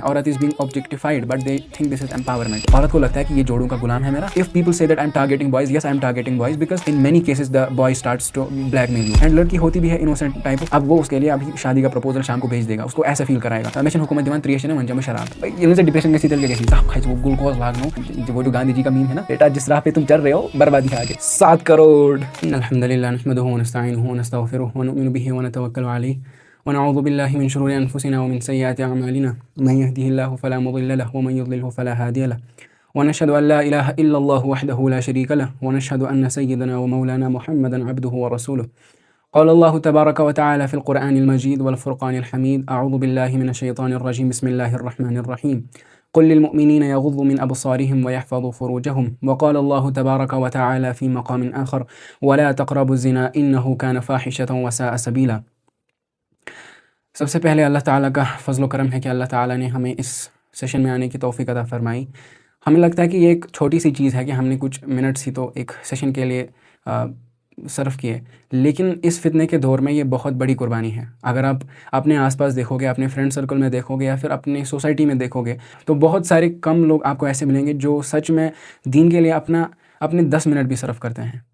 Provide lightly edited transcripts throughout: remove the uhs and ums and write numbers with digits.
औरत is being objectified but they think this is empowerment. औरत को लगता है कि ये जोड़ों का गुलाम है मेरा। If people say that I am targeting boys, yes I am targeting boys because in many cases the boy starts to blackmail you. And लड़की होती भी है इनोसेंट टाइप। अब वो उसके लिए अभी शादी का प्रपोजल शाम को भेज देगा, उसको ऐसा फील कराएगा मेशन हुकूमत दिवान त्रियशन है मंजम शराब। इनसे डिप्रेशन के सीतल के कैसी साहब खाई वो ग्लूकोज लागनो, वो जो गांधी जी का मीम है ना, बेटा जिस राह पे तुम चल रहे हो बर्बादी है आगे। 7 करोड़। अल्हम्दुलिल्लाह नहमदुहु व नस्तईनुहु व नस्तगफिरुहु व नु'मिनु बिही व नतवक्कलु अलैहि व नऊज़ु बिल्लाहि मिन शुरूरि अनफुसिना व मिन सय्यिआति अअमालिना मन यहदिहिल्लाहु फला मुदिल्ल लहु व मन युद्लिलहु फला हादिय लहु व नशहदु अन ला इलाहा इल्लल्लाहु वहदहु ला शरीका लहु व नशहदु अन्न सय्यिदना व मौलाना मुहम्मदन अब्दुहु व रसूलुहु। क़ाल अल्लाहु तबारक व तआला फ़िल क़ुरआनिल मजीद वल फ़ुरक़ानिल हमीद। अऊज़ु बिल्लाहि मिनश शैतानिर रजीम। बिस्मिल्लाहिर रहमानिर रहीम। क़ुल लिल मुअमिनीना यग़ुज़्ज़ू मिन अबसारिहिम व यहफ़ज़ू फ़ुरूजहुम व क़ाल अल्लाहु तबारक व तआला फ़ी मक़ामिन आख़र व ला तक़रबु ज़िना इन्नहु कान फ़ाहिशतन व साअ सबीला। सबसे पहले अल्लाह ताला का फ़ज़्ल व करम है कि अल्लाह ताला ने हमें इस सेशन में आने की तौफ़ीक़ अता फ़रमाई। हमें लगता है कि ये एक छोटी सी चीज़ है कि हमने कुछ मिनट्स ही तो एक सेशन के लिए सर्फ किए, लेकिन इस फितने के दौर में ये बहुत बड़ी कुर्बानी है। अगर आप अपने आसपास देखोगे, अपने फ्रेंड सर्कल में देखोगे या फिर अपनी सोसाइटी में देखोगे तो बहुत सारे कम लोग आपको ऐसे मिलेंगे जो सच में दीन के लिए अपने 10 मिनट भी सर्फ करते हैं।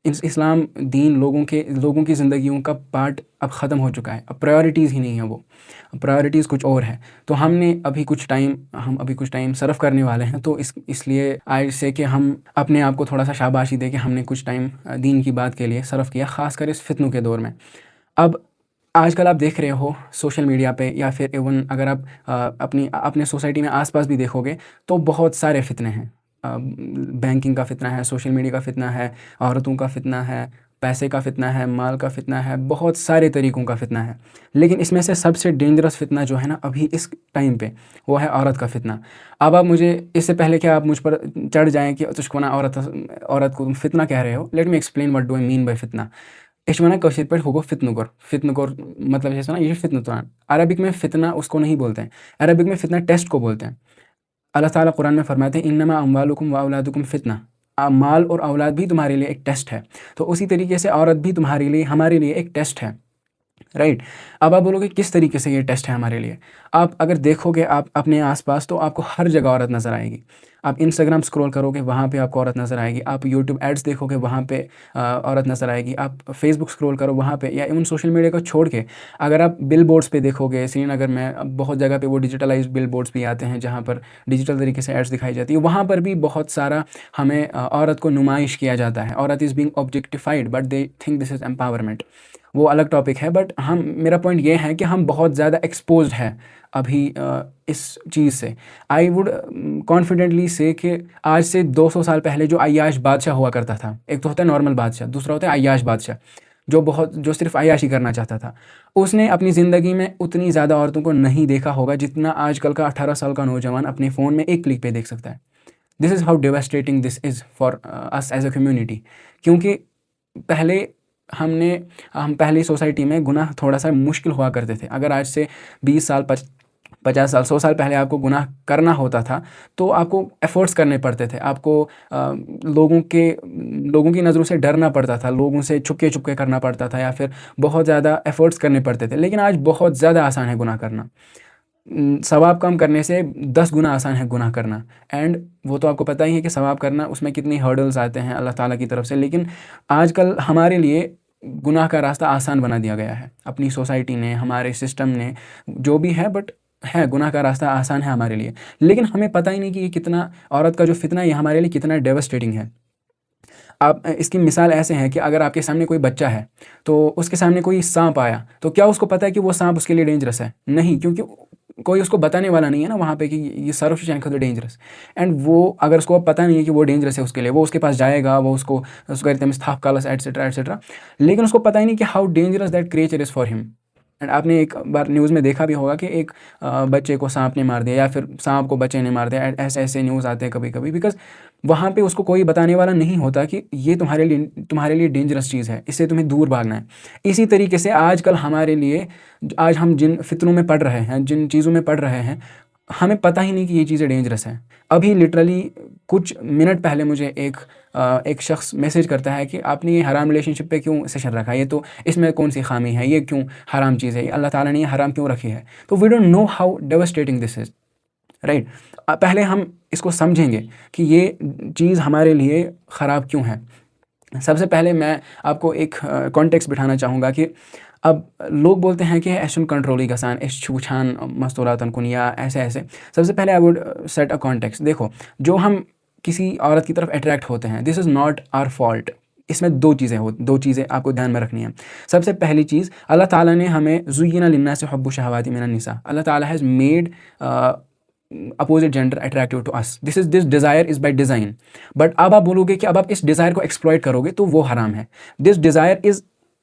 इस्लाम दीन लोगों की ज़िंदगियों का पार्ट अब ख़त्म हो चुका है। अब प्रायोरिटीज़ ही नहीं है, वो प्रायोरिटीज़ कुछ और है। तो हम अभी कुछ टाइम सर्फ करने वाले हैं, तो इसलिए आज से कि हम अपने आप को थोड़ा सा शाबाशी दें कि हमने कुछ टाइम दीन की बात के लिए सर्फ किया, ख़ासकर इस फितनों के दौर में। अब आजकल आप देख रहे हो सोशल मीडिया पे या फिर इवन अगर आप अपने सोसाइटी में आसपास भी देखोगे तो बहुत सारे फितने हैं। बैंकिंग का फितना है, सोशल मीडिया का फितना है, औरतों का फितना है, पैसे का फितना है, माल का फितना है, बहुत सारे तरीक़ों का फितना है। लेकिन इसमें से सबसे डेंजरस फितना जो है ना अभी इस टाइम पे, वो है औरत का फितना। अब आप मुझे इससे पहले कि आप मुझ पर चढ़ जाएँ कि तुझको ना औरत को तुम फितना कह रहे हो, let me explain what do I mean by फितना। इस वना कशीर पर होगो फितनुकर मतलब जैसे ना ये फितनतुरान। अरबिक में फितना उसको नहीं बोलते हैं, अरबिक में फितना टेस्ट को बोलते हैं। अल्लाह ताला कुरान में फरमाते हैं इन्नमा अम्वालुकुम व औलादुकुम फितना। माल और औलाद भी तुम्हारे लिए एक टेस्ट है। तो उसी तरीके से औरत भी हमारे लिए एक टेस्ट है, राइट। अब आप बोलोगे किस तरीके से ये टेस्ट है हमारे लिए। आप अगर देखोगे आप अपने आसपास तो आपको हर जगह औरत नज़र आएगी। आप इंस्टाग्राम स्क्रॉल करोगे वहाँ पे आपको औरत नज़र आएगी, आप यूट्यूब एड्स देखोगे वहाँ पे औरत नज़र आएगी, आप फेसबुक स्क्रॉल करो वहाँ पे, या इवन सोशल मीडिया को छोड़ के अगर आप बिल बोर्ड्स पे देखोगे, श्रीनगर में अब बहुत जगह पे वो डिजिटलाइज्ड बिल बोर्ड्स भी आते हैं जहाँ पर डिजिटल तरीके से एड्स दिखाई जाती है, वहाँ पर भी बहुत सारा हमें औरत को नुमाइश किया जाता है। औरत is being objectified but they think this is empowerment. वो अलग टॉपिक है, बट मेरा पॉइंट ये है कि हम बहुत ज़्यादा एक्सपोज्ड हैं अभी इस चीज़ से। आई वुड कॉन्फिडेंटली से कि आज से 200 साल पहले जो अय्याश बादशाह हुआ करता था, एक तो होता है नॉर्मल बादशाह, दूसरा होता है अय्याश बादशाह जो सिर्फ अय्याशी करना चाहता था। उसने अपनी ज़िंदगी में उतनी ज़्यादा औरतों को नहीं देखा होगा जितना आजकल का 18 साल का नौजवान अपने फ़ोन में एक क्लिक पे देख सकता है। This is how devastating this is for us as a community. क्योंकि हम पहली सोसाइटी में गुनाह थोड़ा सा मुश्किल हुआ करते थे। अगर आज से 20 साल 50 साल 100 साल पहले आपको गुनाह करना होता था तो आपको एफ़र्ट्स करने पड़ते थे, आपको लोगों की नज़रों से डरना पड़ता था, लोगों से छुपके छुपके करना पड़ता था, या फिर बहुत ज़्यादा एफ़र्ट्स करने पड़ते थे। लेकिन आज बहुत ज़्यादा आसान है गुनाह करना। सवाब कम करने से 10 गुना आसान है गुनाह करना। एंड वो तो आपको पता ही है कि सवाब करना उसमें कितनी हर्डल्स आते हैं अल्लाह ताला की तरफ से। लेकिन आजकल हमारे लिए गुनाह का रास्ता आसान बना दिया गया है, अपनी सोसाइटी ने, हमारे सिस्टम ने, जो भी है, बट है गुनाह का रास्ता आसान है हमारे लिए। लेकिन हमें पता ही नहीं कि ये कितना, औरत का जो फितना है ये हमारे लिए कितना डेवस्टेटिंग है। आप इसकी मिसाल ऐसे हैं कि अगर आपके सामने कोई बच्चा है तो उसके सामने कोई सांप आया तो क्या उसको पता है कि वो सांप उसके लिए डेंजरस है? नहीं, क्योंकि कोई उसको बताने वाला नहीं है ना वहाँ पे कि ये सर्फ शैंक है डेंजरस। एंड वो अगर उसको पता नहीं है कि वो डेंजरस है उसके लिए, वो उसके पास जाएगा, वो उसको स्थाप कालस एटसेट्रा एटसेट्रा, लेकिन उसको पता ही नहीं कि how dangerous that creature is for him. And आपने एक बार न्यूज़ में देखा भी होगा कि एक बच्चे को सांप ने मार दिया या फिर सांप को बच्चे ने मार दिया। ऐसे ऐसे न्यूज़ आते हैं कभी कभी, बिकॉज वहाँ पे उसको कोई बताने वाला नहीं होता कि ये तुम्हारे लिए डेंजरस चीज़ है, इससे तुम्हें दूर भागना है। इसी तरीके से आजकल हमारे लिए, आज हम जिन फितरों में पढ़ रहे हैं, जिन चीज़ों में पढ़ रहे हैं, हमें पता ही नहीं कि ये चीज़ें डेंजरस हैं। अभी लिटरली कुछ मिनट पहले मुझे एक शख्स मैसेज करता है कि आपने ये हराम रिलेशनशिप पे क्यों सेशन रखा है, ये तो इसमें कौन सी खामी है, ये क्यों हराम चीज़ है, ये अल्लाह ताला ने ये हराम क्यों रखी है। तो we don't know how devastating this is, right. पहले हम इसको समझेंगे कि ये चीज़ हमारे लिए ख़राब क्यों है। सबसे पहले मैं आपको एक कॉन्टेक्स्ट बिठाना चाहूँगा कि अब लोग बोलते हैं कि एशन कंट्रोल ही गसान एश छूछान मस्तूरातन कुन या ऐसे ऐसे। सबसे पहले I would set a context. देखो, जो हम किसी औरत की तरफ अट्रैक्ट होते हैं, this is not our fault. इसमें दो चीज़ें आपको ध्यान में रखनी है। सबसे पहली चीज़, अल्लाह ताला ने हमें ज़ुय्यिना लिन्नासि हुब्बु शहवाति मिनन निसा, अल्लाह ताला has made opposite gender attractive to us. This desire is by design. But अब आप बोलोगे कि अब आप इस डिज़ायर को एक्सप्लॉइट करोगे तो वो हराम है। This desire is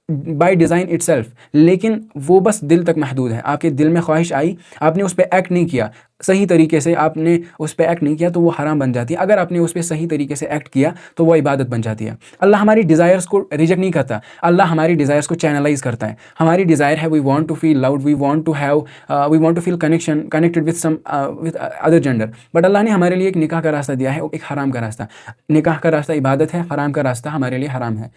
by design itself, लेकिन वो बस दिल तक महदूद है। आपके दिल में ख्वाहिश आई, आपने उस पर एक्ट नहीं किया, सही तरीके से आपने उस पर एक्ट नहीं किया तो वो हराम बन जाती है। अगर आपने उस पर सही तरीके से एक्ट किया तो वो इबादत बन जाती है। अल्लाह हमारी डिज़ायर्स को रिजेक्ट नहीं करता, अल्लाह हमारी डिज़ायर्स को चैनलाइज करता है। हमारी डिज़ायर है we want to feel loud, we want to feel connected with other gender, but Allah ने हमारे लिए एक निकाह का रास्ता दिया है, एक हराम का रास्ता। निकाह का रास्ता इबादत है, हराम का रास्ता हमारे लिए हराम है।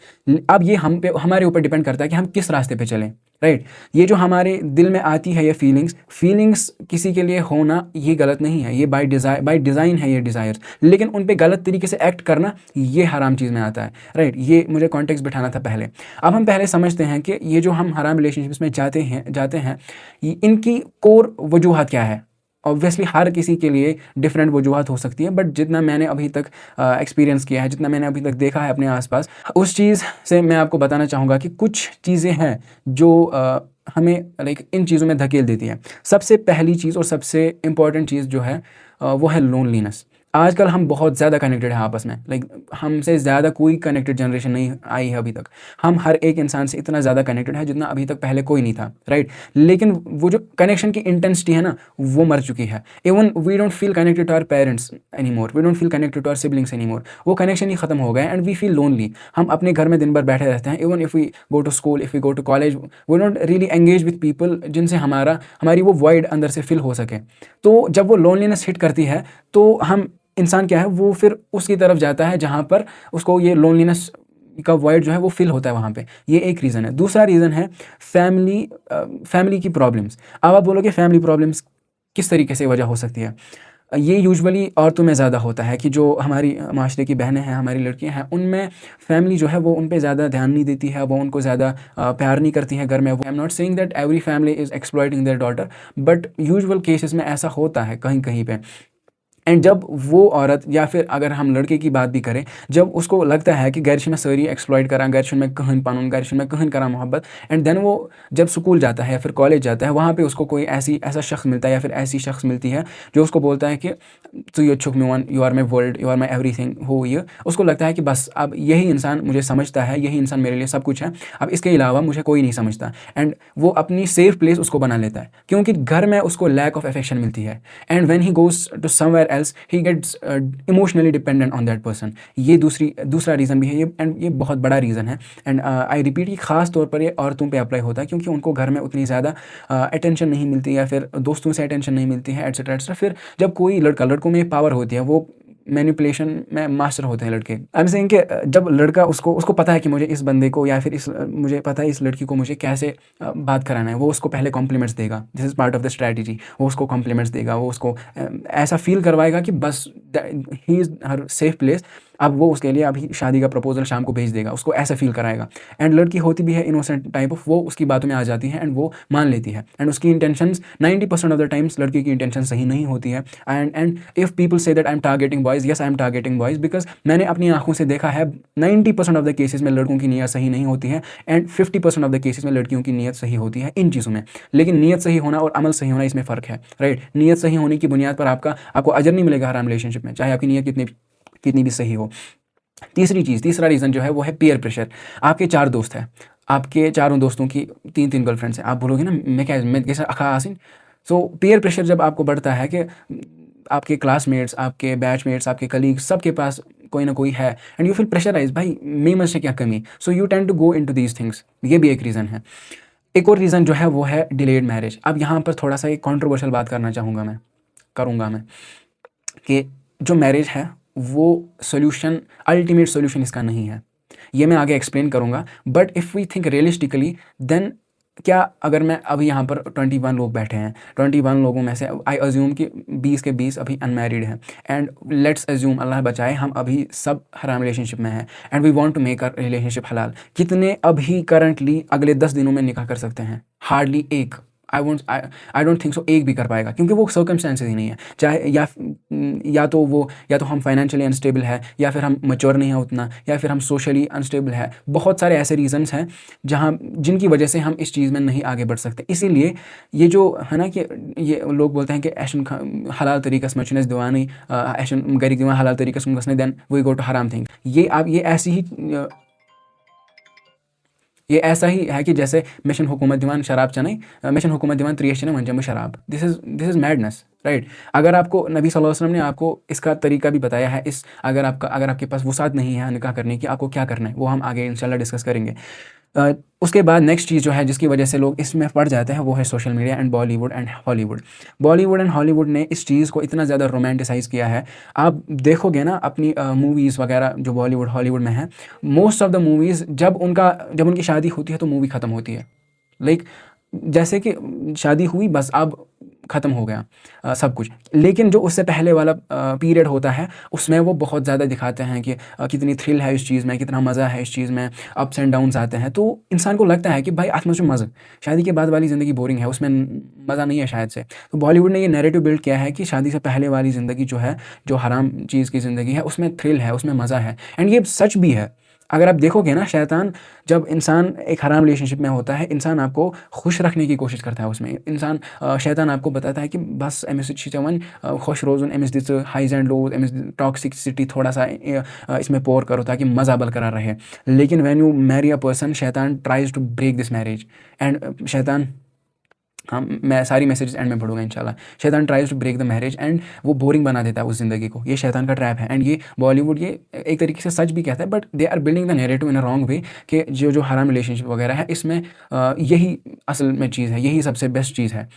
अब ये हमारे ऊपर डिपेंड करता है कि हम किस रास्ते पे चलें, राइट। ये जो हमारे दिल में आती है ये फीलिंग्स किसी के लिए होना ये गलत नहीं है, ये बाय डिज़ाइन है ये डिज़ायर्स, लेकिन उन पे गलत तरीके से एक्ट करना ये हराम चीज़ में आता है, राइट। ये मुझे कॉन्टेक्स्ट बिठाना था पहले। अब हम पहले समझते हैं कि ये जो हम हराम रिलेशनशिप्स में जाते हैं इनकी कोर वजूहत क्या है। ऑब्वियसली हर किसी के लिए डिफरेंट वजूहत हो सकती है, बट जितना मैंने अभी तक एक्सपीरियंस किया है, जितना मैंने अभी तक देखा है अपने आसपास, उस चीज़ से मैं आपको बताना चाहूँगा कि कुछ चीज़ें हैं जो हमें इन चीज़ों में धकेल देती है। सबसे पहली चीज़ और सबसे इम्पॉर्टेंट चीज़ जो है वो है लोनलीनेस। आजकल हम बहुत ज़्यादा कनेक्टेड हैं आपस में, हमसे ज़्यादा कोई कनेक्टेड जनरेशन नहीं आई है अभी तक। हम हर एक इंसान से इतना ज़्यादा कनेक्टेड है जितना अभी तक पहले कोई नहीं था, राइट। लेकिन वो जो कनेक्शन की इंटेंसिटी है ना, वो मर चुकी है। Even we don't feel connected to our parents any more, we don't feel connected to our siblings any more. वो कनेक्शन ही ख़त्म हो गया एंड वी फील लोनली। हम अपने घर में दिन भर बैठे रहते हैं। Even if we go to school, if we go to college, we don't really engage with people जिनसे हमारी वो वॉइड अंदर से फिल हो सके। तो जब वो लोनलीनेस हिट करती है तो हम इंसान क्या है, वो फिर उसकी तरफ जाता है जहाँ पर उसको ये लोनलीनेस का वॉइड जो है वो फिल होता है वहाँ पे। ये एक रीज़न है। दूसरा रीज़न है फैमिली की प्रॉब्लम्स। अब आप बोलोगे फैमिली प्रॉब्लम्स किस तरीके से वजह हो सकती है। ये यूजुअली औरतों में ज़्यादा होता है कि जो हमारी माशरे की बहनें हैं, हमारी लड़कियां हैं, उनमें फैमिली जो है वो उन पे ज़्यादा ध्यान नहीं देती है, वो उनको ज़्यादा प्यार नहीं करती हैं घर में। आई am not saying that every family is exploiting there daughter, but usual cases में ऐसा होता है कहीं कहीं पे। एंड जब वो औरत या फिर अगर हम लड़के की बात भी करें, जब उसको लगता है कि घर में सारी एक्सप्लॉइट करा, घर में कहन पान, घर में कहन करा मोहब्बत, एंड देन वो जब स्कूल जाता है या फिर कॉलेज जाता है, वहाँ पे उसको कोई ऐसा शख्स मिलता है या फिर ऐसी शख्स मिलती है जो उसको बोलता है कि तो यू छुक me one, you are my world, you are my everything, हो ये। उसको लगता है कि बस अब यही इंसान मुझे समझता है, यही इंसान मेरे लिए सब कुछ है, अब इसके अलावा मुझे कोई नहीं समझता। एंड वो अपनी सेफ प्लेस उसको बना लेता है क्योंकि घर में उसको लैक ऑफ अफेक्शन मिलती है। And when he goes to somewhere else he gets emotionally dependent on that person. ये दूसरा रीज़न भी है ये, एंड ये बहुत बड़ा रीज़न है। एंड आई रिपीट, ये ख़ास तौर पर ये औरतों पे अप्लाई होता है क्योंकि उनको घर में उतनी ज़्यादा अटेंशन नहीं मिलती या फिर दोस्तों से अटेंशन नहीं मिलती है, एट्सेट्रा एट्सेट्रा। फिर जब कोई लड़कों में पावर होती है, वो मैनिपुलेशन में मास्टर होते हैं लड़के। आई एम सेइंग कि जब लड़का उसको पता है कि मुझे इस बंदे को या फिर मुझे पता है इस लड़की को मुझे कैसे बात कराना है, वो उसको पहले कॉम्प्लीमेंट्स देगा। This is part of the strategy. वो उसको कॉम्प्लीमेंट्स देगा, वो उसको ऐसा फील करवाएगा कि बस he is her safe place. अब वो उसके लिए अभी शादी का प्रपोजल शाम को भेज देगा, उसको ऐसा फील कराएगा। एंड लड़की होती भी है इनोसेंट टाइप ऑफ, वो उसकी बातों में आ जाती है एंड वो मान लेती है। एंड उसकी इंटेंशंस 90% ऑफ द टाइम्स लड़की की इंटेंशन सही नहीं होती है। And if people say that I am targeting boys, yes I am targeting boys, because मैंने अपनी आंखों से देखा है 90% ऑफ द केसेस में लड़कों की नीयत सही नहीं होती है एंड 50% ऑफ द केसेस में लड़कियों की नीयत सही होती है इन चीज़ों में। लेकिन नीयत सही होना और अमल सही होना, इसमें फ़र्क है, राइट। नीयत सही होने की बुनियाद पर आपको अजर नहीं मिलेगा हराम रिलेशनशिप में, चाहे आपकी नीयत कितनी भी सही हो। तीसरा रीज़न जो है वो है पीयर प्रेशर। आपके 4 दोस्त हैं, आपके चारों दोस्तों की 3 गर्लफ्रेंड्स हैं। आप बोलोगे ना मैं कैसे अखा आसिन। सो पीयर प्रेशर जब आपको बढ़ता है कि आपके क्लासमेट्स, आपके बैचमेट्स, आपके कलीग, सबके पास कोई ना कोई है एंड यू फील प्रेशराइज, भाई में से क्या कमी, so you tend to go into these things. ये भी एक रीज़न है। एक और रीज़न जो है वो है डिलेड मैरिज। अब यहाँ पर थोड़ा सा एक कॉन्ट्रोवर्शियल बात करना चाहूँगा मैं। करूँगा मैं कि जो मैरिज है वो सोल्यूशन, अल्टीमेट सोल्यूशन इसका नहीं है। ये मैं आगे एक्सप्लेन करूँगा। But if we think realistically then क्या, अगर मैं अभी यहाँ पर 21 लोग बैठे हैं, 21 लोगों में से आई अज्यूम कि 20 के 20 अभी अनमैरिड हैं, एंड लेट्स अज्यूम, अल्लाह बचाए, हम अभी सब हराम रिलेशनशिप में हैं and we want to make a relationship हलाल। कितने अभी करंटली अगले 10 दिनों में निकाह कर सकते हैं? हार्डली एक। आई डोंट थिंक सो एक भी कर पाएगा, क्योंकि वो सर्कमस्टेंसेस ही नहीं है। चाहे या तो हम फाइनेंशियली अनस्टेबल है, या फिर हम मैच्योर नहीं है उतना, या फिर हम सोशली अनस्टेबल है। बहुत सारे ऐसे रीजंस हैं जिनकी वजह से हम इस चीज़ में नहीं आगे बढ़ सकते। इसीलिए ये जो है ना कि ये लोग बोलते हैं कि ऐशन हलाल तरीक़ा से मचुनस दीवानी, ऐशन गरीब दीवान हलाल तरीक़ा से गसने, देन वी गो टू हराम थिंग। ये ऐसा ही है कि जैसे मिशन हुकूमत दीवान शराब चने, मिशन हुकूमत दीवान त्रियश चने वंजम शराब। This is madness, right. अगर आपको नबी सल्लल्लाहु अलैहि वसल्लम ने आपको इसका तरीका भी बताया है, अगर आपके पास वसात नहीं है निकाह करने की, आपको क्या करना है, वो हम आगे इंशाल्लाह डिस्कस करेंगे। उसके बाद नेक्स्ट चीज़ जो है जिसकी वजह से लोग इसमें पड़ जाते हैं वो है social media and Bollywood and Hollywood. Bollywood and Hollywood ने इस चीज़ को इतना ज़्यादा रोमांटिसाइज़ किया है। आप देखोगे ना अपनी मूवीज़ वगैरह जो बॉलीवुड हॉलीवुड में है, मोस्ट ऑफ द मूवीज़ जब उनकी शादी होती है तो मूवी ख़त्म होती है। लाइक जैसे कि शादी हुई बस अब ख़त्म हो गया सब कुछ। लेकिन जो उससे पहले वाला पीरियड होता है उसमें वो बहुत ज़्यादा दिखाते हैं कि कितनी थ्रिल है इस चीज़ में, कितना मज़ा है इस चीज़ में, अप्स एंड डाउन्स आते हैं। तो इंसान को लगता है कि भाई आज मुझे मज़ा, शादी के बाद वाली ज़िंदगी बोरिंग है, उसमें मज़ा नहीं है शायद से। तो बॉलीवुड ने ये नैरेटिव बिल्ड किया है कि शादी से पहले वाली ज़िंदगी जो है, जो हराम चीज़ की ज़िंदगी है, उसमें थ्रिल है, उसमें मज़ा है। एंड ये सच भी है। अगर आप देखोगे ना, शैतान जब इंसान एक हराम रिलेशनशिप में होता है, इंसान आपको खुश रखने की कोशिश करता है उसमें। शैतान आपको बताता है कि बस अमिस चवन खुश रोज़न, amidst this highs and lows, amidst toxicity थोड़ा सा इसमें पोर करो ताकि मज़ा बरकरार रहे। लेकिन when you marry a person, शैतान tries to break this marriage and शैतान, मैं सारी मैसेजेस एंड में पढ़ूंगा इंशाल्लाह। शैतान tries to break the marriage and वो बोरिंग बना देता है उस ज़िंदगी को। ये शैतान का ट्रैप है। एंड ये बॉलीवुड ये एक तरीके से सच भी कहता है, but they are building the narrative in a wrong way कि जो हराम रिलेशनशिप वगैरह है इसमें यही असल में चीज़ है, यही सबसे बेस्ट चीज़ है।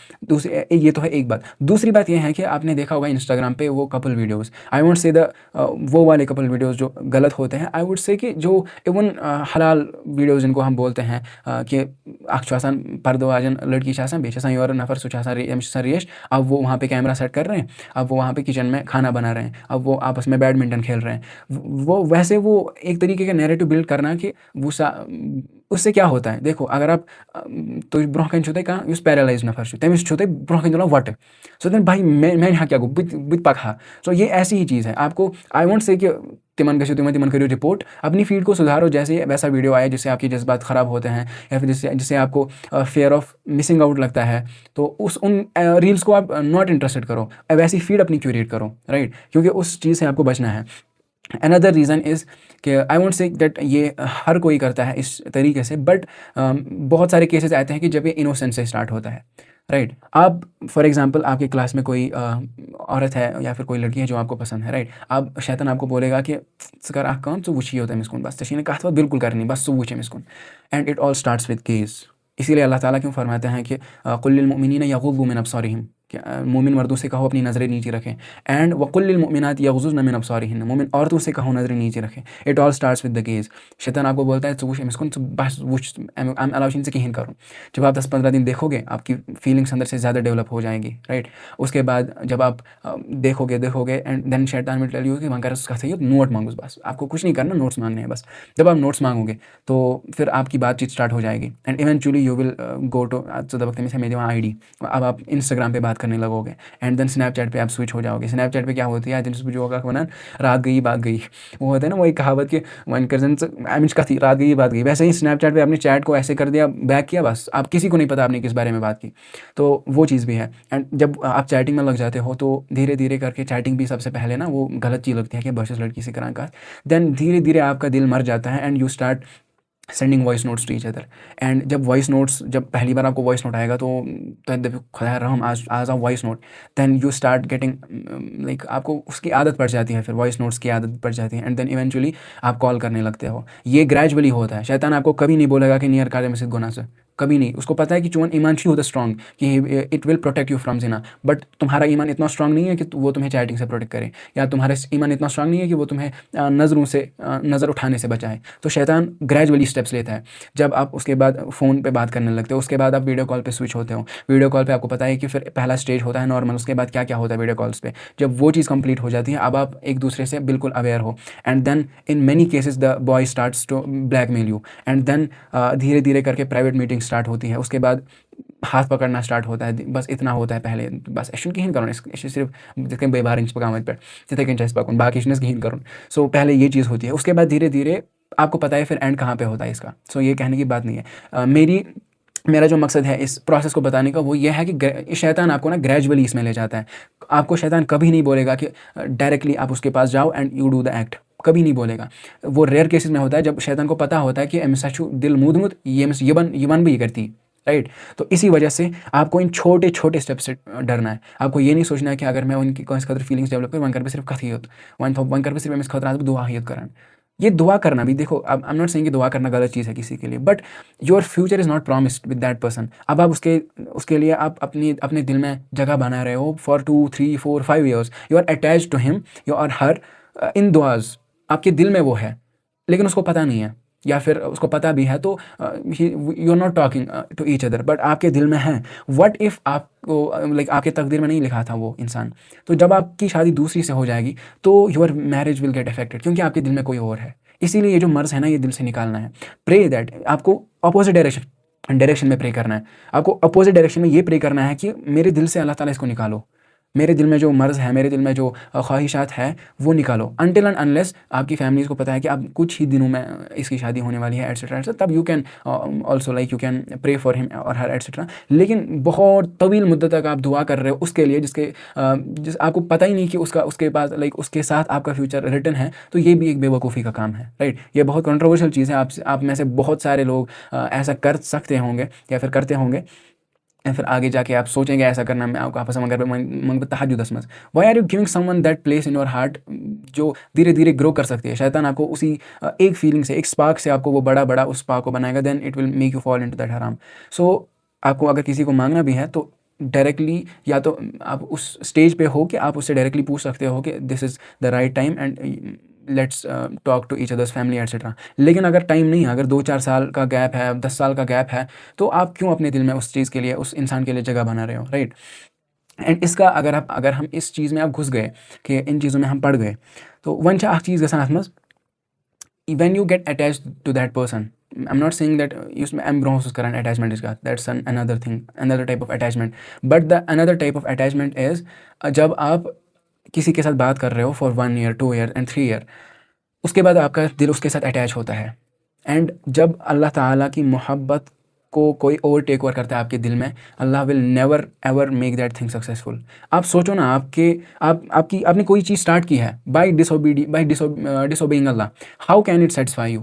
ये तो है एक बात। दूसरी बात यह है कि आपने देखा होगा इंस्टाग्राम पे वो couple videos, I won't say वो वाले कपल वीडियोज़ जो गलत होते हैं, आई वुड से कि जो इवन हलाल वीडियोज़ जिनको हम बोलते हैं कि आसान पर्दो आजन लड़की शासन बेच और नफर सुचासा रेश, अब वो वहाँ पे कैमरा सेट कर रहे हैं, अब वो वहाँ पे किचन में खाना बना रहे हैं, अब वो आपस में बैडमिंटन खेल रहे हैं। वो वैसे वो एक तरीके का नैरेटिव बिल्ड करना कि वो उससे क्या होता है। देखो अगर आप तो ब्रोह छुते कहाँ उस पैरालाइज नफर छु तमिस छुते ब्रोह वट, सो देन भाई मैं यहाँ क्या गो बुत पखा। सो ये ऐसी ही चीज़ है। आपको आई वोंट से कि तिमन गो तिमन करो रिपोर्ट, अपनी फीड को सुधारो। जैसे वैसा वीडियो आया जिससे आपके जज्बात ख़राब होते हैं या फिर जिससे आपको फेयर ऑफ मिसिंग आउट लगता है, तो उन रील्स को आप नॉट इंटरेस्टेड करो, वैसी फीड अपनी क्यूरेट करो, राइट, क्योंकि उस चीज़ से आपको बचना है। अनदर रीज़न इज़ कि आई वोंट से दैट ये हर कोई करता है इस तरीके से, बट बहुत सारे केसेस आते हैं कि जब ये इनोसेंस से स्टार्ट होता है, राइट। आप फॉर एग्जांपल आपके क्लास में कोई औरत है या फिर कोई लड़की है जो आपको पसंद है, राइट। अब शैतान आपको बोलेगा कि कर आख कौन सो वुची होता है मिसकुन, बस तशीने कहा बिल्कुल करनी, बस सो वुचे मिसकुन। And it all starts with gaze. इसीलिए अल्लाह ताला क्यों फरमाते हैं कि कुल लिल मुमिनीना यगुद्दू मिन अब्सारिहिम, मोमिन मर्दों से कहो अपनी नज़रें नीचे रखें। एंड वकुल लिल मुमिनात यगुज़्ज़ुन मिन अब्सारिहिन, मोमिन औरतों से कहो नज़रें नीचे रखें। It all starts with the gaze. शैतान आपको बोलता है वुच मिसकुन, बस वुच अलाउशन से कहीं करो। जब आप 10-15 दिन देखोगे आपकी फीलिंग्स अंदर से ज़्यादा डेवलप हो जाएंगी, राइट। उसके बाद जब आप देखोगे एंड देन शैतान विल टेल यू कि वहाँ उसका सही नोट मांगो, बस आपको कुछ नहीं करना, नोट्स मांगने हैं बस। जब आप नोट्स मांगोगे तो फिर आपकी बातचीत स्टार्ट हो जाएगी and eventually you will go to वक्त में से मेरे वहाँ ID, अब आप इंस्टाग्राम पे बात करने लगोगे एंड देन स्नैपचैट पे आप स्विच हो जाओगे। स्नैपचैट पे क्या होती है, दिन सुबह जो होगा वना रात गई बात गई, वो होता है ना वही कहावत कि वन कजन आई मीन कथी रात गई बात गई, वैसे ही स्नैपचैट पे आपने चैट को ऐसे कर दिया, बैक किया, बस आप किसी को नहीं पता आपने किस बारे में बात की। तो वो चीज़ भी है। एंड जब आप चैटिंग में लग जाते हो तो धीरे धीरे करके चैटिंग भी सबसे पहले ना वो गलत चीज़ लगती है कि बस लड़की से करा का, देन धीरे धीरे आपका दिल मर जाता है and you start sending voice notes to each other. And जब वॉइस नोट्स, जब पहली बार आपको वॉइस नोट आएगा तो खुदा रहम आज voice note, then you start getting like आपको उसकी आदत पड़ जाती है, फिर वॉइस नोट्स की आदत पड़ जाती है एंड देन इवेंचुअली आप कॉल करने लगते हो। ये ग्रेजुअली होता है। शैतान आपको कभी नहीं बोलेगा कि नियर काले मस्जिद गुनाह से, कभी नहीं। उसको पता है कि चुवन ईमान ही होता स्ट्रॉन्ग कि it will protect you from Jinnah, but तुम्हारा ईमान इतना स्ट्रॉन्ग नहीं है कि वो तुम्हें चैटिंग से प्रोटेक्ट करे, या तुम्हारा ईमान इतना स्ट्रॉन्ग नहीं है कि वो तुम्हें नज़रों से नज़र उठाने से बचाए। तो शैतान ग्रेजुअली स्टेप्स लेता है। जब आप उसके बाद फ़ोन पे बात करने लगते हो, उसके बाद आप वीडियो कॉल पे स्विच होते हो। वीडियो कॉल पे आपको पता है कि फिर पहला स्टेज होता है नॉर्मल, उसके बाद क्या क्या होता है वीडियो कॉल्स पे। जब वो चीज़ कंप्लीट हो जाती है, अब आप एक दूसरे से बिल्कुल अवेयर हो, and then in many cases the boy starts to blackmail you, and then धीरे धीरे करके प्राइवेट मीटिंग स्टार्ट होती है। उसके बाद हाथ पकड़ना स्टार्ट होता है। बस इतना होता है पहले, बस एशन कहीं करो सिर्फ जितने बेबार इंच पकामत पे जितने चेस पकड़ बाकी कहीं करूँ। सो पहले ये चीज़ होती है। उसके बाद धीरे धीरे आपको पता है फिर एंड कहाँ पे होता है इसका। सो ये कहने की बात नहीं है। मेरा जो मकसद है इस प्रोसेस को बताने का वो ये है कि शैतान आपको ना ग्रेजुअली इसमें ले जाता है। आपको शैतान कभी नहीं बोलेगा कि डायरेक्टली आप उसके पास जाओ and you do the act, कभी नहीं बोलेगा। वो रेयर केसेस में होता है जब शैतान को पता होता है कि एम सचू दिल मूद ये बन भी करती, राइट। तो इसी वजह से आपको इन छोटे छोटे स्टेप से डरना है। आपको ये नहीं सोचना है कि अगर मैं उनकी कौन खतर फीलिंग्स डेवलप करूँ वन कर पे सिर्फ कथ ही वन कर पे सिर्फ खतर आज दुआ ही कर। ये दुआ करना भी देखो, अब आई एम नॉट सेइंग कि दुआ करना गलत चीज़ है किसी के लिए, but your future is not promised with that person. अब आप उसके लिए आप अपने दिल में जगह बना रहे हो for 2 3 4 5 years. You are attach to him, you are her in दुआज, आपके दिल में वो है, लेकिन उसको पता नहीं है, या फिर उसको पता भी है तो you are not talking to each other, but आपके दिल में है। व्हाट इफ़ आपको लाइक आपके तकदीर में नहीं लिखा था वो इंसान, तो जब आपकी शादी दूसरी से हो जाएगी तो your marriage will get affected, क्योंकि आपके दिल में कोई और है। इसीलिए ये जो मर्ज़ है ना, ये दिल से निकालना है। प्रे दैट आपको अपोजिट डायरेक्शन में प्रे करना है। आपको अपोजिट डायरेक्शन में ये प्रे करना है कि मेरे दिल से अल्लाह ताला इसको निकालो, मेरे दिल में जो मर्ज़ है, मेरे दिल में जो ख्वाहिशात है वो निकालो। अनटिल एंड अनलेस आपकी फैमिलीज़ को पता है कि अब कुछ ही दिनों में इसकी शादी होने वाली है एटसेट्रा एटसेट्रा, तब you can also like you can pray for him और हर एटसेट्रा। लेकिन बहुत तवील मुद्दत तक आप दुआ कर रहे हो उसके लिए जिस आपको पता ही नहीं कि उसके पास लाइक उसके साथ आपका फ्यूचर रिटर्न है, तो ये भी एक बेवकूफ़ी का काम है, राइट। ये बहुत कंट्रोवर्शियल चीज़ है। आप में से बहुत सारे लोग ऐसा कर सकते होंगे या फिर करते होंगे, या फिर आगे जाके आप सोचेंगे ऐसा करना। मैं आपको आपस मगर मंग तहज्जुद असमस why are you giving someone that place in your heart, जो धीरे धीरे ग्रो कर सकती है। शैतान आपको उसी एक फीलिंग से, एक स्पार्क से आपको वो बड़ा उस स्पार्क को बनाएगा, then it will make you fall into that हराम। सो आपको अगर किसी को मांगना भी है तो डायरेक्टली, या तो आप उस स्टेज पे हो कि आप उससे डायरेक्टली पूछ सकते हो कि this is the right time and let's talk to each other's family etcetera. लेकिन अगर टाइम नहीं है, अगर 2-4 साल का गैप है, 10 साल का गैप है, तो आप क्यों अपने दिल में उस चीज़ के लिए, उस इंसान के लिए जगह बना रहे हो, राइट। एंड इसका अगर हम इस चीज़ में आप घुस गए कि इन चीज़ों में हम पड़ गए, तो वन चीज़ गसान अथ मज when you get attached to that person, I'm not saying that I'm bronze Karan attachment इसका, that's another thing, another type of attachment, but the another type of attachment is जब आप किसी के साथ बात कर रहे हो for 1 year 2 year and 3 year, उसके बाद आपका दिल उसके साथ अटैच होता है, एंड जब अल्लाह ताला की मोहब्बत को कोई और टेक ओवर करता है आपके दिल में, Allah will never ever make that thing successful. आप सोचो ना, आपने कोई चीज़ स्टार्ट की है by disobeying Allah, how can it satisfy you,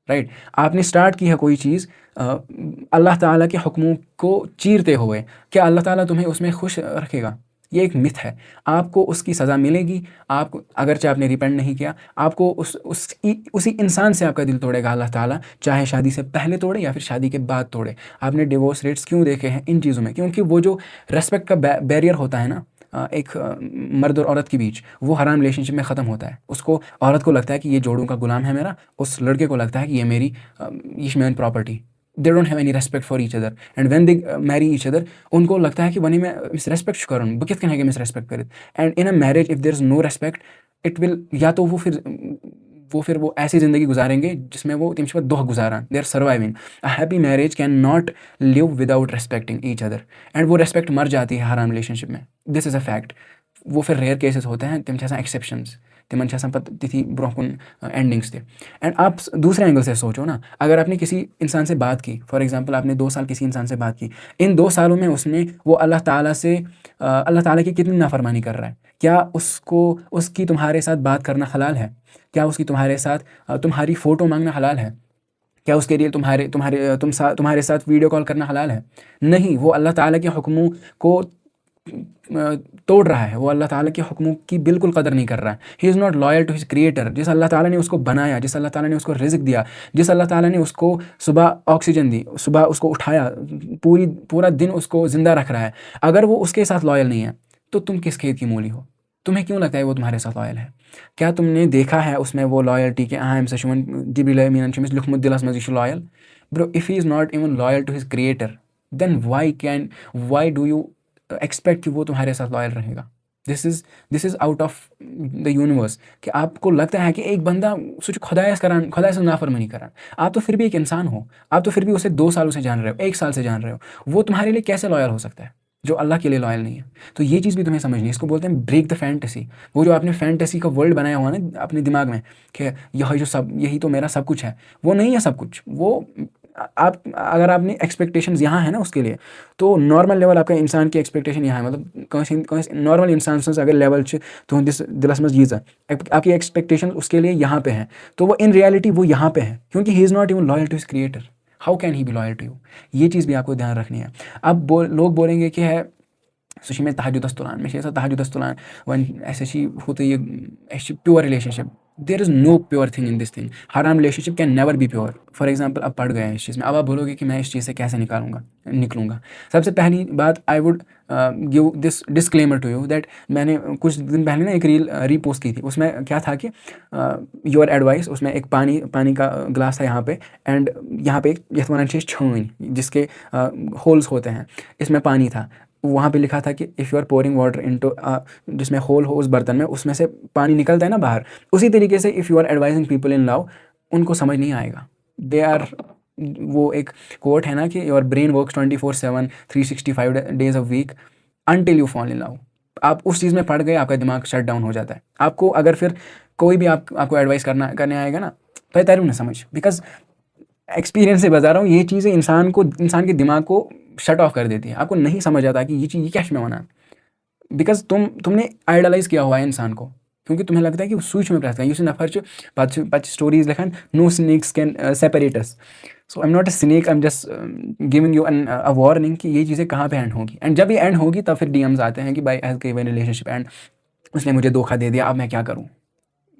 right. आपने स्टार्ट की है कोई चीज़ अल्लाह ताला के हुक्मों को चीरते हुए, क्या अल्लाह ताला तुम्हें उसमें खुश रखेगा? ये एक मिथ है। आपको उसकी सज़ा मिलेगी। आप अगरचे आपने रिपेंट नहीं किया, आपको उसी इंसान से आपका दिल तोड़ेगा अल्लाह ताला, चाहे शादी से पहले तोड़े या फिर शादी के बाद तोड़े। आपने डिवोर्स रेट्स क्यों देखे हैं इन चीज़ों में? क्योंकि वो जो रेस्पेक्ट का बैरियर होता है ना एक मर्द और औरत के बीच, वो हराम रिलेशनशिप में ख़त्म होता है। उसको, औरत को लगता है कि ये जोड़ों का गुलाम है मेरा, उस लड़के को लगता है कि ये मेरी property. They don't have any respect for each other, and when they marry each other, उनको लगता है कि वनी मैं मिस रेस्पेक्ट करूँ, बह कित है मिस रेस्पेक्ट करित। And in a marriage if there is no respect, it will, या तो वो ऐसी ज़िंदगी गुजारेंगे जिसमें वो तम दुख गुजारान, they are surviving. A happy marriage can not live without respecting each other, and वो रेस्पेक्ट मर जाती है हराम रिलेशनशिप में। This is a fact. वो फिर रेयर केसेस होते हैं, तम एक्सेप्शंस, तिमन पत तिथि ब्रोकुन एंडिंग्स थे। एंड आप दूसरे एंगल से सोचो ना, अगर आपने किसी इंसान से बात की, फॉर एग्जांपल आपने 2 साल किसी इंसान से बात की, इन 2 सालों में वो अल्लाह ताला की कितनी नाफरमानी कर रहा है? क्या उसकी तुम्हारे साथ बात करना हलाल है? क्या उसकी तुम्हारे साथ तुम्हारी फ़ोटो मांगना हलाल है? क्या उसके लिए तुम्हारे साथ वीडियो कॉल करना हलाल है? नहीं। वो अल्लाह ताला के हुक्मों को तोड़ रहा है, वो अल्लाह ताला के हुक्मों की बिल्कुल कदर नहीं कर रहा है। He is not loyal to his creator. जिस अल्लाह ताला ने उसको बनाया, जिस अल्लाह ताला ने उसको रिज़्क दिया, जिस अल्लाह ताला ने उसको सुबह ऑक्सीजन दी, सुबह उसको उठाया, पूरा दिन उसको ज़िंदा रख रहा है, अगर वो उसके साथ लॉयल नहीं है तो तुम किस खेत की मूली हो? तुम्हें क्यों लगता है वो तुम्हारे साथ लॉयल है? क्या तुमने देखा है उसमें वो लॉयल्टी कि आई एम सशुमन जिब्रिल अमीन शमिस लिखमुद दिलस मज यह loyal? Bro, if he is not even loyal to his creator then why do you expect कि वो तुम्हारे साथ लॉयल रहेगा? This is out of the universe कि आपको लगता है कि एक बंदा खुदा से नाफरमानी करा, आप तो फिर भी एक इंसान हो, आप तो फिर भी उसे 2 सालों से जान रहे हो, 1 साल से जान रहे हो, वो तुम्हारे लिए कैसे लॉयल हो सकता है जो अल्लाह के लिए लॉयल नहीं है? तो ये चीज़ भी तुम्हें समझनी है। इसको बोलते हैं ब्रेक द फैंटेसी। वो जो आपने फैंटेसी का वर्ल्ड बनाया हुआ ना अपने दिमाग में कि यही तो मेरा सब कुछ है, वो नहीं है सब कुछ। वो आप अगर आपने एक्सपेक्टेशंस यहाँ है ना उसके लिए, तो नॉर्मल लेवल आपका इंसान की एक्सपेक्टेशन यहाँ है, मतलब कौन नॉर्मल इंसान से अगर लेवल तो दिलस मज यीज़ आपकी एक्सपेक्टेशन उसके लिए यहाँ पे है, तो वो इन रियलिटी वो यहाँ पे है क्योंकि he is not even loyal to his creator. How can he be loyal to you? ये चीज़ भी आपको ध्यान रखनी है। अब लोग बोलेंगे कि है सो में तहजुदस तुलान मे तहजुदस तुलान वन ऐसे होते ये pure relationship. There is no pure thing in this thing. हराम relationship can never be pure. For example अब पढ़ गए हैं इस चीज़ में, अब आप बोलोगे कि मैं इस चीज़ से कैसे निकलूँगा। सबसे पहली बात I would give this disclaimer to you that मैंने कुछ दिन पहले ना एक रील रीपोस्ट की थी। उसमें क्या था कि योर एडवाइस, उसमें एक पानी का ग्लास था यहाँ पे, एंड यहाँ पे एक यथवन छून जिसके होल्स होते हैं, इसमें पानी था। वहाँ पे लिखा था कि if you are pouring water into जिसमें होल हो उस बर्तन में, उसमें से पानी निकलता है ना बाहर, उसी तरीके से if you are advising people in love, उनको समझ नहीं आएगा। दे आर वो एक कोट है ना कि your brain works 24/7 365 days a week until you fall in love. आप उस चीज़ में पड़ गए, आपका दिमाग शट डाउन हो जाता है। आपको अगर फिर कोई भी आपको एडवाइस करने आएगा ना, बेहतर ना समझ, बिकॉज एक्सपीरियंस से बता रहा हूँ, ये चीज़ें इंसान के दिमाग को शट ऑफ कर देती है। आपको नहीं समझ आता कि ये क्या में होना, बिकॉज तुमने आइडलाइज किया हुआ है इंसान को, क्योंकि तुम्हें लगता है कि सूच में प्रश्न यूस नफर पच स्टोरीज लिखन no snakes can separate us. So I am not a snake, I am just giving you a warning कि ये चीज़ें कहाँ पे एंड होगी। एंड जब ये एंड होगी तब फिर डीएम्स आते हैं कि भाई एज के रिलेशनशिप एंड उसने मुझे धोखा दे दिया, अब मैं क्या करूँ।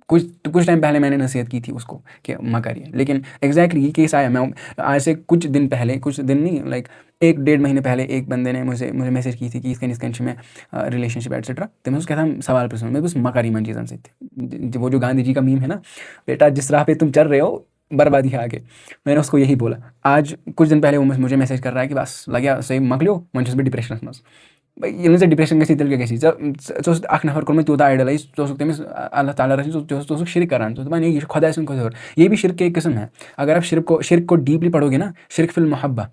कुछ टाइम पहले मैंने नसीहत की थी उसको कि मत करिए, लेकिन एग्जैक्टली ये केस आया। मैं आज से कुछ दिन नहीं, लाइक 1-1.5 महीने पहले एक बंदे ने मुझे मैसेज की थी कि इसके में रिलेशनशिप एटसेट्रा। तो मैं उसको कहता सवाल प्रश्न मैं बस मकारी मन चीज़न से वो जो गांधी जी का मीम है ना, बेटा जिस राह पे तुम चल रहे हो बर्बादी है आगे। मैंने उसको यही बोला। आज कुछ दिन पहले वो मुझे मैसेज कर रहा है कि बस लगे सही मक लो मन डिप्रेशन मज ये डिप्रेशन गई तेल गई अख नफर कोर तूत आइडलाइज तमिस अल्लाह ताला रही शिरक करान ये खुदा सुन खुद। ये भी शिरक की एक किस्म है। अगर आप शिरक को डीपली पढ़ोगे ना, शिरक फिल मोहब्बा,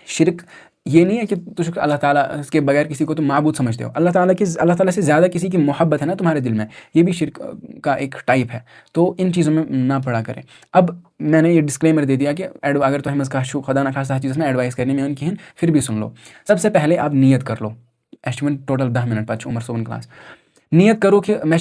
शिरक ये नहीं है कि तुम अल्लाह ताला के बगैर किसी को तुम माबूद समझते हो। अल्लाह ताला से ज़्यादा किसी की मोहब्बत है ना तुम्हारे दिल में, ये भी शिरक का एक टाइप है। तो इन चीज़ों में ना पड़ा करें। अब मैंने ये डिस्क्लेमर दे दिया कि अगर तो हमें खुदा ना खासा चीज़ में एडवाइस करनी में उनकी फिर भी सुन लो। सबसे पहले आप नियत कर लो। टोटल 10 मिनट पे उमर सोन क्लास नियत करो कि मैं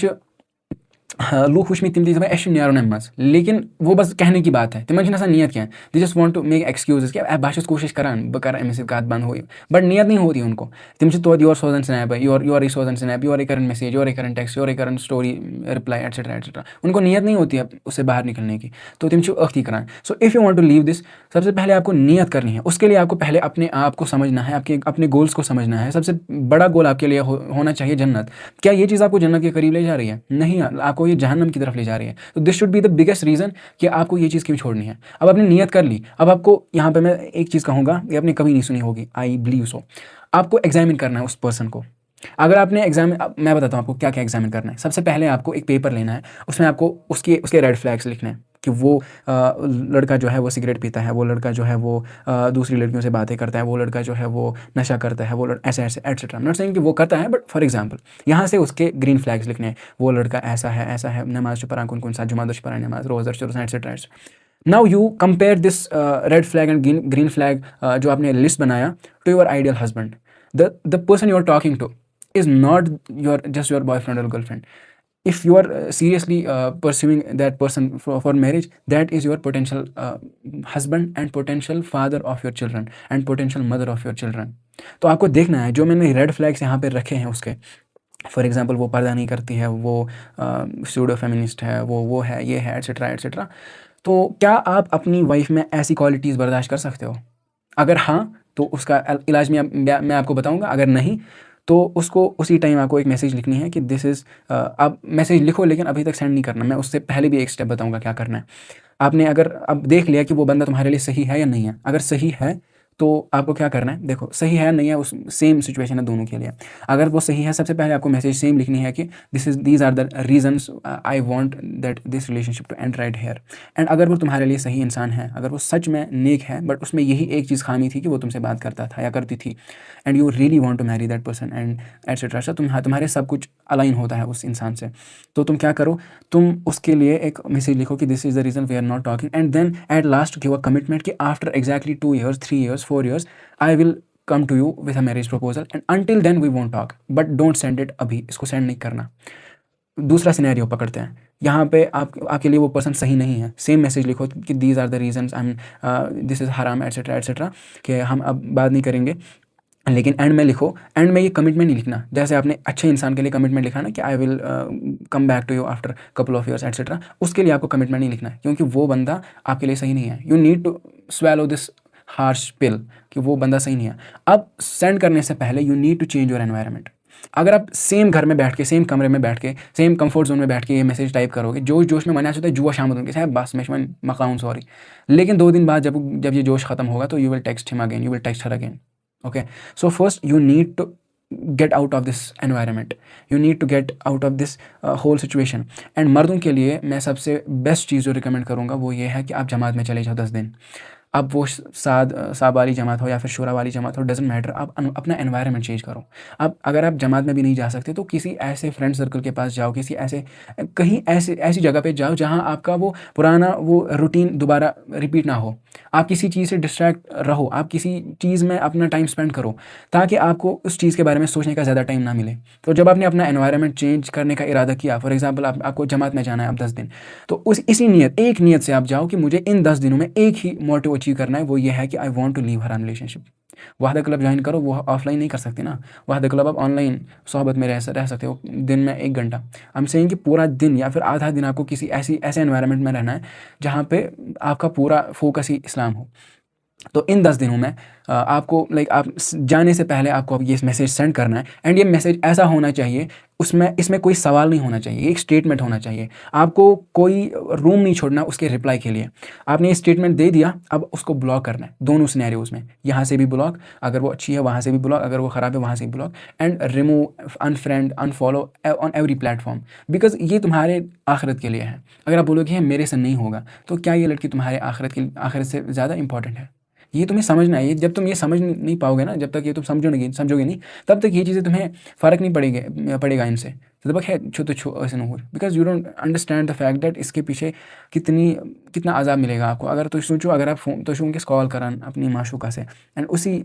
लूख वुच तिम नीर मज, लेकिन वो बस कहने की बात है, तिमन नियत क्या, they just want to make excuses कि बह कोशिश करान बह कर अमिस कत बंद हो, बट नियत नहीं होती उनको। तिम योर सोजन स्नैप योर सोजन स्नैप योर करन मैसेज योर करन टेक्स्ट योर करन स्टोरी रिप्लाई एटसेट्रा एटसेट्रा। उनको नियत नहीं होती है उससे बाहर निकलने की, तो तिम अख्ती करान। So if you want to leave this, सबसे पहले आपको नियत करनी है। उसके लिए आपको पहले अपने आप को समझना है, अपने गोल्स को समझना है। सबसे बड़ा गोल आपके लिए होना चाहिए जन्नत। क्या ये चीज़ आपको जन्नत के करीब ले जा रही है? नहीं, आपको ये जहन्नम की तरफ ले जा रही है। तो this should be the biggest reason कि आपको ये चीज़ क्यों छोड़नी है। अब आपने नियत कर ली, अब आपको यहाँ पे मैं एक चीज़ कहूँगा, ये आपने कभी नहीं सुनी होगी, आई बिलीव सो। आपको एग्जामिन करना है उस पर्सन को। अगर आपने मैं बताता हूँ आपको क्या क्या एग्जामिन करना है। सबसे पहले आपको एक पेपर लेना है, उसमें आपको उसके रेड फ्लैग्स लिखने हैं कि वो लड़का जो है वो सिगरेट पीता है, वो लड़का जो है वो दूसरी लड़कियों से बातें करता है, वो लड़का जो है वो नशा करता है, वो ऐसे ऐसे एटसेट्रा। नॉट सेइंग कि वो करता है, बट फॉर एग्जांपल यहाँ से उसके ग्रीन फ्लैग्स लिखने हैं। वो लड़का ऐसा है, नमाज पढ़ा कौन सा जुमा पढ़ा नमाज रोज़ा etcetera. Now you compare this red flag and green flag जो आपने लिस्ट बनाया to your ideal husband. The person you are talking to is not just your boyfriend or girlfriend. If you are seriously pursuing that person for marriage, that is your potential husband and potential father of your children and potential mother of your children. तो आपको देखना है जो मैंने red flags यहाँ पे रखे हैं उसके, फॉर एग्जांपल वो पर्दा नहीं करती है, वो सूडो फेमिनिस्ट है, वो है, ये है, एट्सेट्रा एट्सेट्रा। तो क्या आप अपनी वाइफ में ऐसी क्वालिटीज़ बर्दाश्त कर सकते हो? अगर हाँ, तो उसका इलाज मैं आपको बताऊंगा। अगर नहीं, तो उसको उसी टाइम आपको एक मैसेज लिखनी है कि दिस इज़, आप मैसेज लिखो लेकिन अभी तक सेंड नहीं करना। मैं उससे पहले भी एक स्टेप बताऊंगा क्या करना है। आपने अगर अब देख लिया कि वो बंदा तुम्हारे लिए सही है या नहीं है, अगर सही है तो आपको क्या करना है, देखो सही है नहीं है, उस सेम सिचुएशन है दोनों के लिए। अगर वो सही है, सबसे पहले आपको मैसेज सेम लिखनी है कि these are the reasons I want that this relationship to end right here. And अगर वो तुम्हारे लिए सही इंसान है, अगर वो सच में नेक है, बट उसमें यही एक चीज़ खामी थी कि वो तुमसे बात करता था या करती थी, and you really want to marry that person and etcetera, तुम्हारे सब कुछ अलाइन होता है उस इंसान से, तो तुम क्या करो, तुम उसके लिए एक मैसेज लिखो कि this is the reason we are not talking, and then at last give a commitment कि after exactly 2 years 3 years 4 years I will come to you with a marriage proposal and until then we won't talk, but don't send it अभी, इसको send नहीं करना। दूसरा scenario पकड़ते हैं, यहाँ पे आपके लिए वो पर्सन सही नहीं है, सेम मैसेज लिखो कि these are the reasons I am this is हराम एट्सेट्रा एट्सेट्रा, कि हम अब बात नहीं करेंगे। लेकिन एंड में लिखो, एंड में ये कमिटमेंट नहीं लिखना, जैसे आपने अच्छे इंसान के लिए कमिटमेंट लिखा ना कि I will come back to you after couple of years etcetera, उसके लिए आपको कमिटमेंट नहीं लिखना है, क्योंकि वो बंदा आपके लिए सही नहीं है। You need to swallow this harsh pill कि वो बंदा सही नहीं है। अब सेंड करने से पहले you need to change your environment. अगर आप सेम घर में बैठ के, सेम कमरे में बैठ के, सेम कंफर्ट जोन में बैठ के ये मैसेज टाइप करोगे, जोश जोश में मना होता है जुआ शाम उनके साथ बस मैं मकाऊँ सॉरी, लेकिन 2 दिन बाद जब ये जोश खत्म होगा तो you will text him again, you will text her again. Okay, so first you need to get out of this environment, you need to get out of this whole situation। and मर्दों के लिए मैं सबसे best चीज़ जो recommend करूँगा वो ये है कि आप जमात में चले जाओ 10 दिन। अब वो साब वाली जमात हो या फिर शूरा वाली जमात हो, डजेंट मैटर, आप अपना एनवायरनमेंट चेंज करो। अब अगर आप जमात में भी नहीं जा सकते तो किसी ऐसे फ्रेंड सर्कल के पास जाओ, किसी ऐसे कहीं ऐसी जगह पे जाओ जहाँ आपका वो पुराना वो रूटीन दोबारा रिपीट ना हो। आप किसी चीज़ से डिस्ट्रैक्ट रहो, आप किसी चीज़ में अपना टाइम स्पेंड करो ताकि आपको उस चीज़ के बारे में सोचने का ज़्यादा टाइम ना मिले। तो जब आपने अपना एनवायरनमेंट चेंज करने का इरादा किया, फॉर एग्जांपल आपको जमात में जाना है अब 10 दिन, तो इसी एक नियत से आप जाओ कि मुझे इन 10 दिनों में एक ही मोटिव अचीव करना है, वो ये है कि I want to leave her an relationship. वहदा क्लब ज्वाइन करो, वो ऑफलाइन नहीं कर सकते ना, वहदा क्लब आप ऑनलाइन सोहबत में रह सकते हो दिन में 1 घंटा। आई एम सेइंग कि पूरा दिन या फिर आधा दिन आपको किसी ऐसे एनवायरनमेंट में रहना है जहाँ पे आपका पूरा फोकस ही इस्लाम हो। तो इन 10 दिनों में आपको आप जाने से पहले आपको अब ये मैसेज सेंड करना है, एंड ये मैसेज ऐसा होना चाहिए, इसमें कोई सवाल नहीं होना चाहिए, एक स्टेटमेंट होना चाहिए। आपको कोई रूम नहीं छोड़ना उसके रिप्लाई के लिए। आपने ये स्टेटमेंट दे दिया, अब उसको ब्लॉक करना है दोनों सिनेरियोज़ में, यहाँ से भी ब्लॉक, अगर वो अच्छी है वहाँ से भी ब्लॉक, अगर वो ख़राब है वहाँ से भी block, and remove, unfriend, unfollow on every platform, because ये तुम्हारे आखिरत के लिए है। अगर आप बोलोगे मेरे से नहीं होगा, तो क्या ये लड़की तुम्हारे आखिरत से ज़्यादा इंपॉर्टेंट है? ये तुम्हें समझना है। जब तुम ये समझ नहीं पाओगे ना, जब तक ये तुम समझोगे नहीं, तब तक ये चीज़ें तुम्हें फ़र्क नहीं पड़ेगा इनसे। तो तब है छो ऐसे न हो, because you don't understand the fact that इसके पीछे कितना अजाब मिलेगा आपको। अगर तो सोचो, अगर आप तो कॉल करन अपनी माशूका से एंड उसी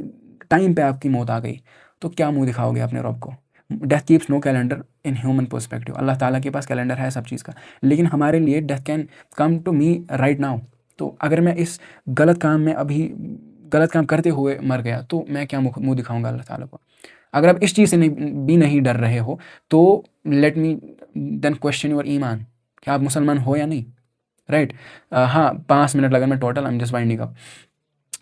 टाइम पे आपकी मौत आ गई, तो क्या मुँह दिखाओगे अपने रब को? Death keeps no calendar in human perspective. Allah ताला के पास कैलेंडर है सब चीज़ का, लेकिन हमारे लिए death can come to me right now. तो अगर मैं इस गलत काम करते हुए मर गया तो मैं क्या मुँह दिखाऊंगा अल्लाह ताला को? अगर आप इस चीज़ से नहीं डर रहे हो तो let me then question your ईमान, क्या आप मुसलमान हो या नहीं, राइट? हाँ, 5 मिनट लगा मैं total, I am just winding up.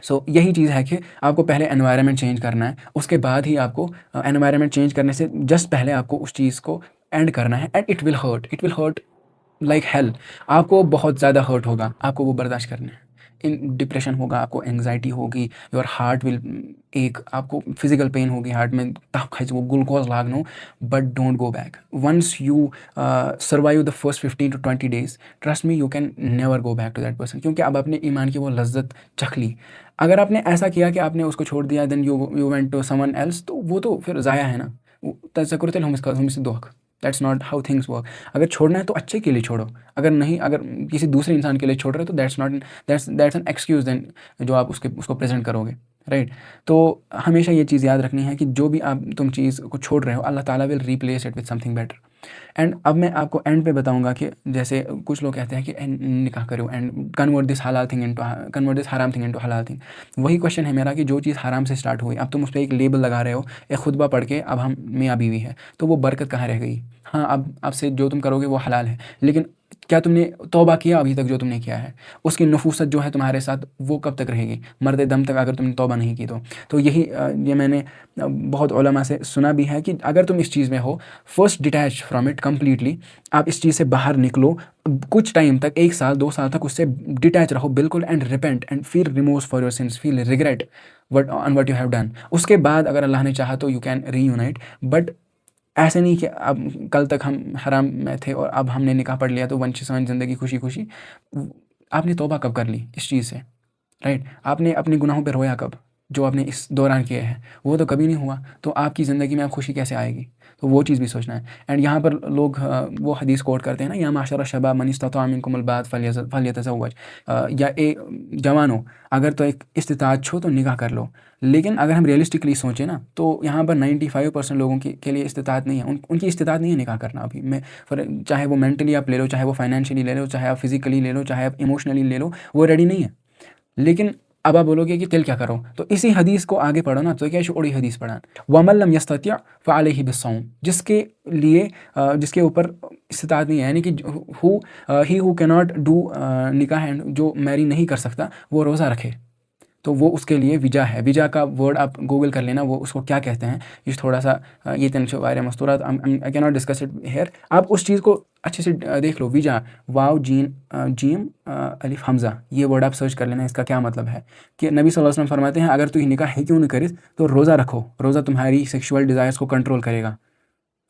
So यही चीज़ है कि आपको पहले एनवायरनमेंट चेंज करना है, उसके बाद ही आपको एनवायरनमेंट चेंज करने से जस्ट पहले आपको उस चीज़ को एंड करना है। And it will hurt like hell. आपको बहुत ज़्यादा हर्ट होगा, आपको वो बर्दाश्त करना है। इन डिप्रेशन होगा, आपको एंग्जाइटी होगी, योर हार्ट विल एक, आपको फिजिकल पेन होगी हार्ट में, तब खाई वो ग्लूकोज लागनो, but don't go back. Once you survive the first 15 to 20 days, trust me, you can never go back to that person, क्योंकि अब आपने ईमान की वो लज्जत चख ली। अगर आपने ऐसा किया कि आपने उसको छोड़ दिया, then you went to someone else, तो वो तो फिर ज़ाया है ना। तज़क्कुरुल हम दुख, that's not how things work. अगर छोड़ना है तो अच्छे के लिए छोड़ो, अगर नहीं, अगर किसी दूसरे इंसान के लिए छोड़ रहे हो तो दैट्स एन एक्सक्यूज़ देन जो आप उसको प्रेजेंट करोगे, राइट? तो हमेशा ये चीज़ याद रखनी है कि जो भी तुम चीज़ को छोड़ रहे हो, अल्लाह ताला will replace it with something better. And अब मैं आपको एंड पे बताऊंगा कि जैसे कुछ लोग कहते हैं कि निकाह करो एंड कन्वर्ट दिस हलाल थिंग इनटू कन्वर्ट दिस हराम थिंग इनटू हलाल थिंग। वही क्वेश्चन है मेरा कि जो चीज़ हराम से स्टार्ट हुई, अब तुम उस पर एक लेबल लगा रहे हो, एक खुतबा पढ़ के अब हम मियाँ बीवी है, तो वो बरकत कहाँ रह गई? हाँ, अब से जो तुम करोगे वो हलाल है, लेकिन क्या तुमने तौबा किया अभी तक जो तुमने किया है? उसकी नफूसत जो है तुम्हारे साथ वो कब तक रहेगी? मरते दम तक अगर तुमने तौबा नहीं की तो यही ये मैंने बहुत उलमा से सुना भी है कि अगर तुम इस चीज़ में हो, first detach from it completely, आप इस चीज़ से बाहर निकलो, कुछ टाइम तक 1 साल 2 साल तक उससे डिटैच रहो बिल्कुल, and repent and feel remorse for your sins, feel regret what you have done. उसके बाद अगर अल्लाह ने चाहा तो यू कैन रीयूनाइट, बट ऐसे नहीं कि अब कल तक हम हराम में थे और अब हमने निकाह पढ़ लिया तो वंशिसान ज़िंदगी खुशी खुशी। आपने तौबा कब कर ली इस चीज़ से, राइट? आपने अपने गुनाहों पे रोया कब, जो आपने इस दौरान किए हैं? वो तो कभी नहीं हुआ, तो आपकी ज़िंदगी में अब खुशी कैसे आएगी? तो वो चीज़ भी सोचना है। एंड यहाँ पर लोग वो हदीस कोट करते हैं ना, या माशरा शबाब मन इस्तता मिनकुमुल बात फल्यतज़व्वज, या ए जवानों, अगर तो एक इस्तिताअत हो तो निकाह कर लो। लेकिन अगर हम रियलिस्टिकली सोचें ना, तो यहाँ पर 95% लोगों के लिए इस्तिताअत नहीं है, उनकी इस्तिताअत नहीं है निकाह करना अभी। मैं चाहे वो मेंटली आप ले लो, चाहे वो फाइनेंशियली ले लो, चाहे आप फिजिकली ले लो, चाहे आप इमोशनली ले लो, वो रेडी नहीं है। लेकिन अब आप बोलोगे कि तिल क्या करो, तो इसी हदीस को आगे पढ़ो ना, तो क्या छोड़ी हदीस पढ़ा, वमन लम यस्ततिअ फ़अलैहि बिस्सौम, जिसके लिए जिसके ऊपर इस्तिताअत नहीं है, यानी कि he who can not do निकाह एंड जो मैरी नहीं कर सकता वो रोज़ा रखे, तो वो उसके लिए विजा है। विजा का वर्ड आप गूगल कर लेना, वो उसको क्या कहते हैं, ये थोड़ा सा ये तनशो वायर मस्तूरात I can not discuss it here. आप उस चीज़ को अच्छे से देख लो, विजा, वाव जीन जीम अलिफ हमज़ा, ये वर्ड आप सर्च कर लेना, इसका क्या मतलब है कि नबी सल्लल्लाहु अलैहि वसल्लम फरमाते हैं अगर तू निकाह है क्यों नहीं करिस, तो रोज़ा रखो, रोज़ा तुम्हारी सेक्शुअल डिज़ायर्स को कंट्रोल करेगा,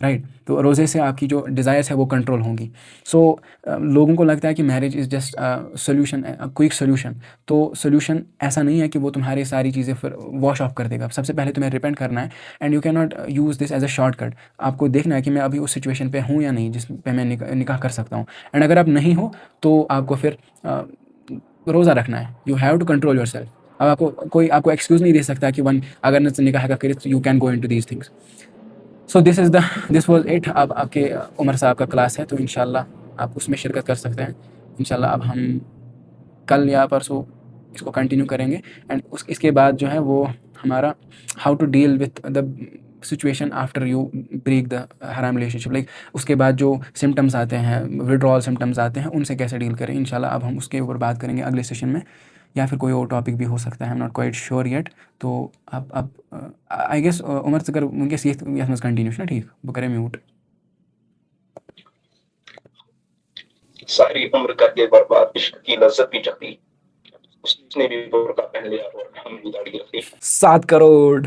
राइट? तो रोज़े से आपकी जो डिज़ायर्स है वो कंट्रोल होंगी। सो लोगों को लगता है कि marriage is just solution, quick solution. तो सोल्यूशन ऐसा नहीं है कि वो तुम्हारी सारी चीज़ें फिर वॉश ऑफ कर देगा। सबसे पहले तुम्हें रिपेंट करना है, and you can not use this as a shortcut. आपको देखना है कि मैं अभी उस सिचुएशन पे हूँ या नहीं जिस पे मैं निकाह कर सकता हूँ, एंड अगर आप नहीं हो तो आपको फिर रोज़ा रखना है। You have to control yourself. अब कोई आपको एक्सक्यूज़ नहीं दे सकता कि वन अगर निकाह का करे तो you can go into these things. So this was it. अब आपके उमर साहब का क्लास है, तो इंशाल्लाह आप उसमें शिरकत कर सकते हैं। इंशाल्लाह अब हम कल या परसों इसको कंटिन्यू करेंगे, एंड इसके बाद जो है वो हमारा how to deal with the situation after you break the हराम रिलेशनशिप, लाइक उसके बाद जो सिम्टम्स आते हैं, विड्रॉल सिम्टम्स आते हैं, उनसे कैसे डील करें। इंशाल्लाह अब हम उसके ऊपर बात करेंगे अगले सेशन में, या फिर कोई और टॉपिक भी हो सकता है, आई am not quite sure yet. तो अब आई गेस उमर से कर उनके सीख कंटिन्यू ना, ठीक वो करें म्यूट। सारी उम्र करके बर्बाद इश्क की लज्जत भी चाहती, उसने भी बुर्का पहन लिया और हम भी दाढ़ी रखी। 7 करोड़